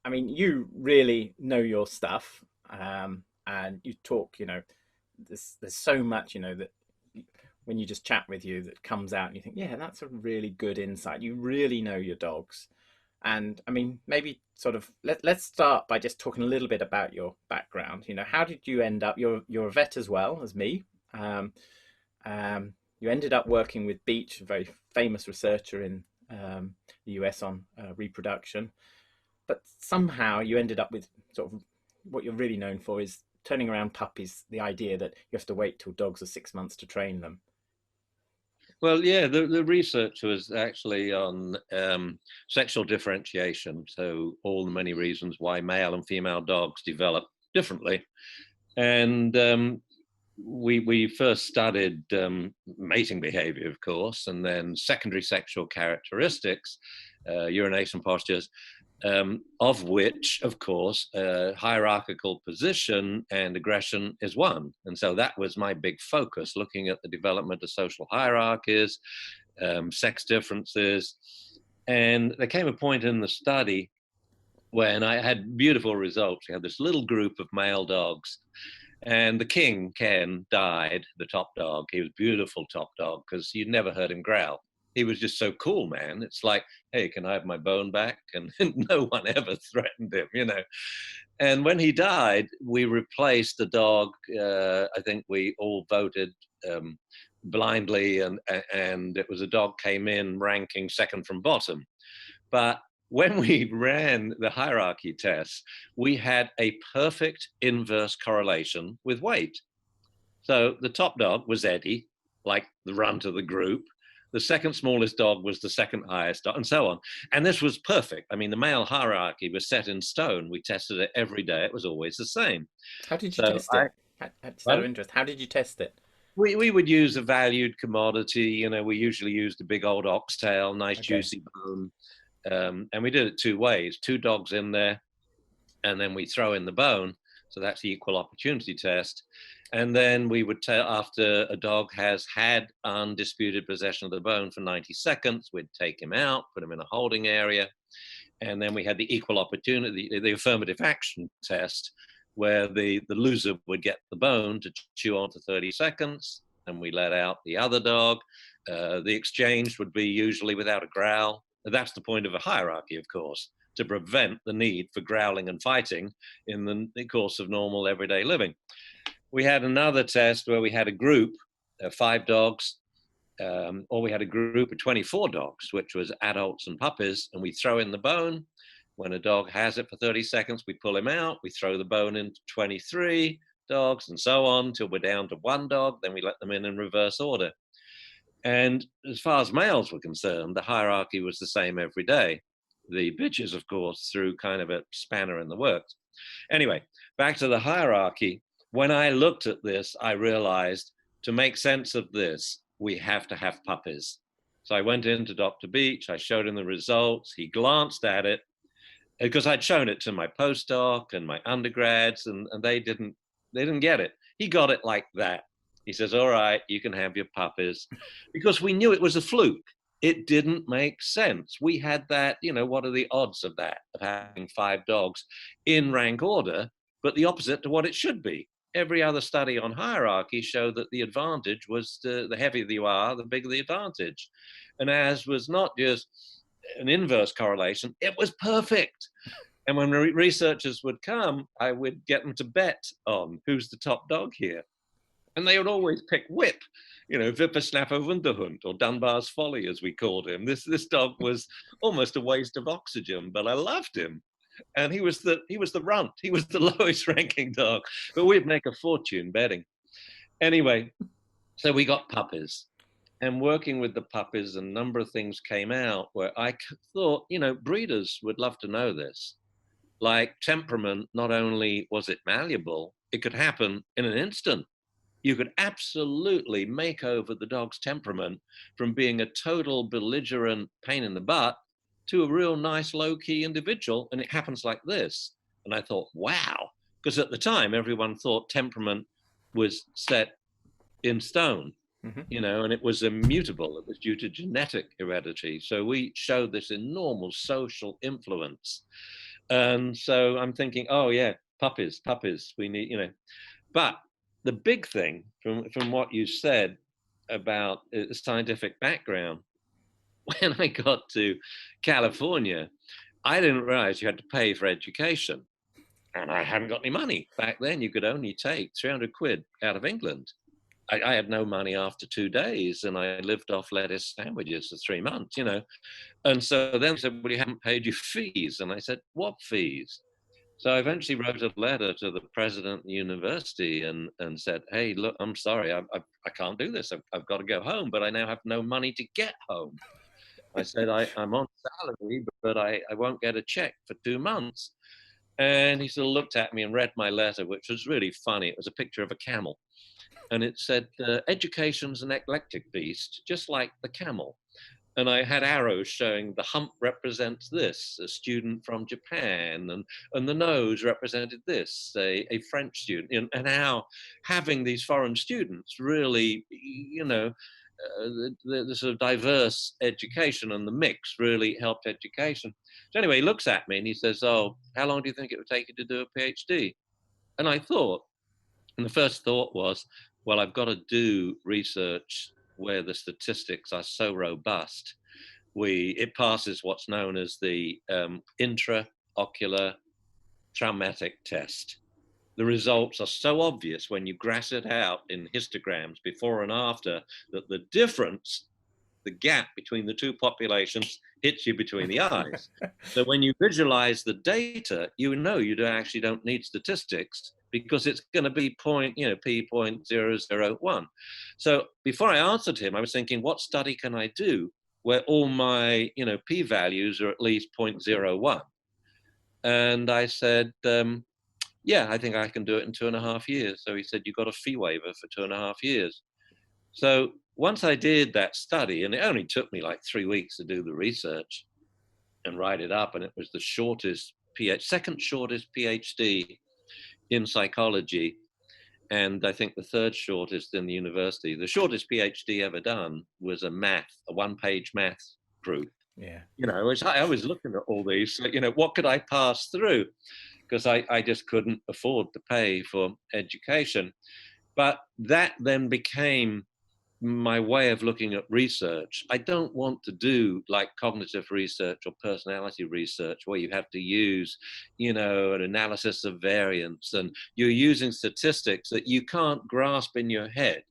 I mean, you really know your stuff, and you talk. There's so much, that when you just chat with you that comes out, and you think, yeah, that's a really good insight. You really know your dogs, and I mean, maybe sort of let's start by just talking a little bit about your background. How did you end up? You're a vet as well as me. Um, you ended up working with Beach, a very famous researcher in the US on reproduction, but somehow you ended up with sort of what you're really known for is turning around puppies, the idea that you have to wait till dogs are 6 months to train them. Well, yeah, the research was actually on sexual differentiation. So, all the many reasons why male and female dogs develop differently. And we first studied mating behavior, of course, and then secondary sexual characteristics, urination postures, of which, of course, hierarchical position and aggression is one. And so that was my big focus, looking at the development of social hierarchies, sex differences. And there came a point in the study when I had beautiful results. We had this little group of male dogs, and the king, Ken, died, the top dog. He was a beautiful top dog because you'd never heard him growl. He was just so cool, man. It's like, hey, can I have my bone back? And no one ever threatened him. And when he died, we replaced the dog. I think we all voted blindly, and it was a dog came in ranking second from bottom. But when we ran the hierarchy tests, we had a perfect inverse correlation with weight. So the top dog was Eddie, like the runt of the group. The second smallest dog was the second highest dog, and so on. And this was perfect. I mean, the male hierarchy was set in stone. We tested it every day. It was always the same. How did you So test it? Just out of pardon? interest, how did you test it? We would use a valued commodity. We usually used a big old oxtail, nice Okay. juicy bone. And we did it two ways: two dogs in there, and then we throw in the bone. So that's the equal opportunity test. And then we would tell, after a dog has had undisputed possession of the bone for 90 seconds, we'd take him out, put him in a holding area. And then we had the equal opportunity, the affirmative action test, where the loser would get the bone to chew on for 30 seconds. And we let out the other dog. The exchange would be usually without a growl. That's the point of a hierarchy, of course, to prevent the need for growling and fighting in the course of normal everyday living. We had another test where we had a group, 5 dogs, or we had a group of 24 dogs, which was adults and puppies, and we throw in the bone. When a dog has it for 30 seconds, we pull him out, we throw the bone into 23 dogs, and so on until we're down to 1 dog. Then we let them in reverse order. And as far as males were concerned, the hierarchy was the same every day. The bitches, of course, threw kind of a spanner in the works. Anyway, back to the hierarchy. When I looked at this, I realized to make sense of this, we have to have puppies. So I went into Dr. Beach, I showed him the results. He glanced at it because I'd shown it to my postdoc and my undergrads, and they didn't get it. He got it like that. He says, all right, you can have your puppies, because we knew it was a fluke. It didn't make sense. We had that, what are the odds of that, of having 5 dogs in rank order, but the opposite to what it should be. Every other study on hierarchy showed that the advantage was the heavier you are, the bigger the advantage. And as was not just an inverse correlation, it was perfect. And when researchers would come, I would get them to bet on who's the top dog here. And they would always pick Whip, Whippersnapper Wunderhund, or Dunbar's Folly, as we called him. This dog was almost a waste of oxygen, but I loved him. And he was the runt. He was the lowest ranking dog. But we'd make a fortune betting. Anyway, so we got puppies. And working with the puppies, a number of things came out where I thought, breeders would love to know this. Like temperament, not only was it malleable, it could happen in an instant. You could absolutely make over the dog's temperament from being a total belligerent pain in the butt to a real nice low key individual. And it happens like this. And I thought, wow, because at the time, everyone thought temperament was set in stone, Hmm. and it was immutable. It was due to genetic heredity. So we showed this enormous social influence. And so I'm thinking, oh yeah, puppies, we need, But the big thing from what you said about the scientific background, when I got to California, I didn't realize you had to pay for education. And I hadn't got any money. Back then, you could only take 300 quid out of England. I had no money after 2 days, and I lived off lettuce sandwiches for 3 months, And so then they said, well, you haven't paid your fees. And I said, what fees? So I eventually wrote a letter to the president of the university and said, hey, look, I'm sorry, I can't do this. I've got to go home, but I now have no money to get home. I said, I'm on salary, but I won't get a check for 2 months. And he sort of looked at me and read my letter, which was really funny. It was a picture of a camel. And it said, education's an eclectic beast, just like the camel. And I had arrows showing the hump represents this, a student from Japan, and the nose represented this, a French student, and how having these foreign students really, the sort of diverse education and the mix really helped education. So anyway, he looks at me and he says, oh, how long do you think it would take you to do a PhD? And I thought, and the first thought was, well, I've got to do research where the statistics are so robust. It passes what's known as the intraocular traumatic test. The results are so obvious when you grass it out in histograms before and after that the difference, the gap between the two populations, hits you between the eyes. So when you visualize the data, you actually don't need statistics because it's going to be p.001. So before I answered him, I was thinking, what study can I do where all my p-values are at least 0.01? And I said, yeah, I think I can do it in 2.5 years. So he said, you got a fee waiver for 2.5 years. So once I did that study, and it only took me like 3 weeks to do the research and write it up, and it was the second shortest PhD in psychology, and I think the third shortest in the university. The shortest PhD ever done was a one-page math group. Yeah. I was looking at all these, what could I pass through? Because I just couldn't afford to pay for education. But that then became my way of looking at research. I don't want to do like cognitive research or personality research where you have to use, an analysis of variance and you're using statistics that you can't grasp in your head.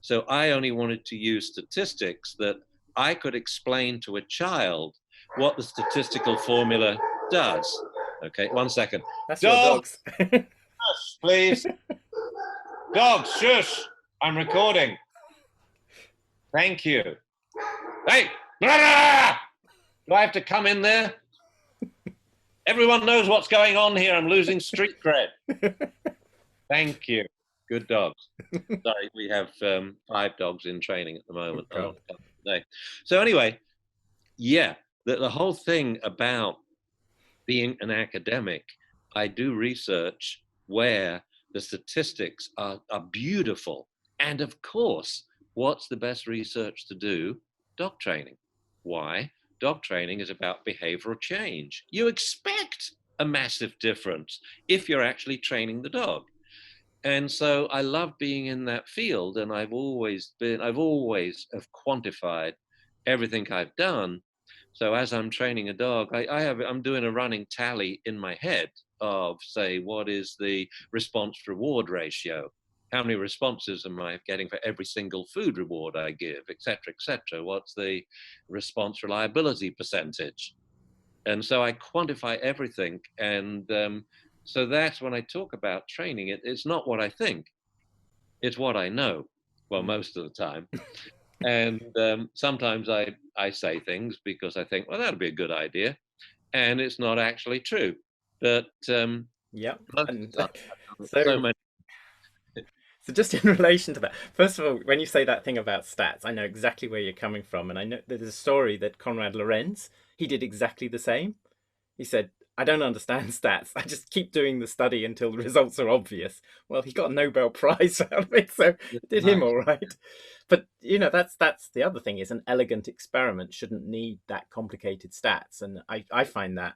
So I only wanted to use statistics that I could explain to a child what the statistical formula does. Okay, 1 second. That's dogs. Shush, please. Dogs, shush. I'm recording. Thank you. Hey, do I have to come in there? Everyone knows what's going on here. I'm losing street cred. Thank you. Good dogs. Sorry, we have 5 dogs in training at the moment. Oh, so anyway, yeah, the whole thing about being an academic, I do research where the statistics are beautiful. And of course, what's the best research to do? Dog training. Why? Dog training is about behavioral change. You expect a massive difference if you're actually training the dog. And so I love being in that field, and I've always have quantified everything I've done. So as I'm training a dog, I'm doing a running tally in my head of, say, what is the response reward ratio? How many responses am I getting for every single food reward I give, et cetera, et cetera? What's the response reliability percentage? And so I quantify everything. And so that's when I talk about training, it's not what I think, it's what I know. Well, most of the time. And sometimes I say things because I think, well, that'd be a good idea. And it's not actually true. But yeah. So many. So just in relation to that, first of all, when you say that thing about stats, I know exactly where you're coming from. And I know there's a story that Konrad Lorenz, he did exactly the same. He said, I don't understand stats. I just keep doing the study until the results are obvious. Well, he got a Nobel Prize out of it, so it did him all right. But, that's the other thing is an elegant experiment shouldn't need that complicated stats. And I find that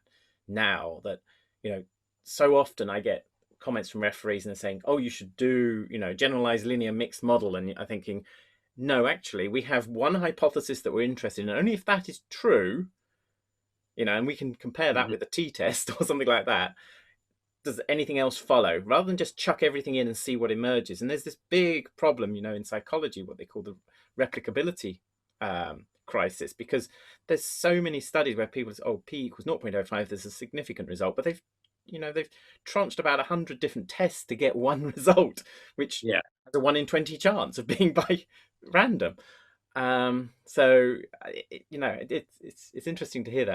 now that you know, so often I get comments from referees and they're saying, "Oh, you should do, generalized linear mixed model," and I'm thinking, no, actually, we have one hypothesis that we're interested in, and only if that is true, and we can compare that Mhm. with a t-test or something like that, does anything else follow, rather than just chuck everything in and see what emerges. And there's this big problem, in psychology, what they call the replicability crisis, because there's so many studies where people say, oh, p equals 0.05, there's a significant result, but they've tranched about 100 different tests to get one result, which Yeah. has a 1 in 20 chance of being by random. So it's interesting to hear that.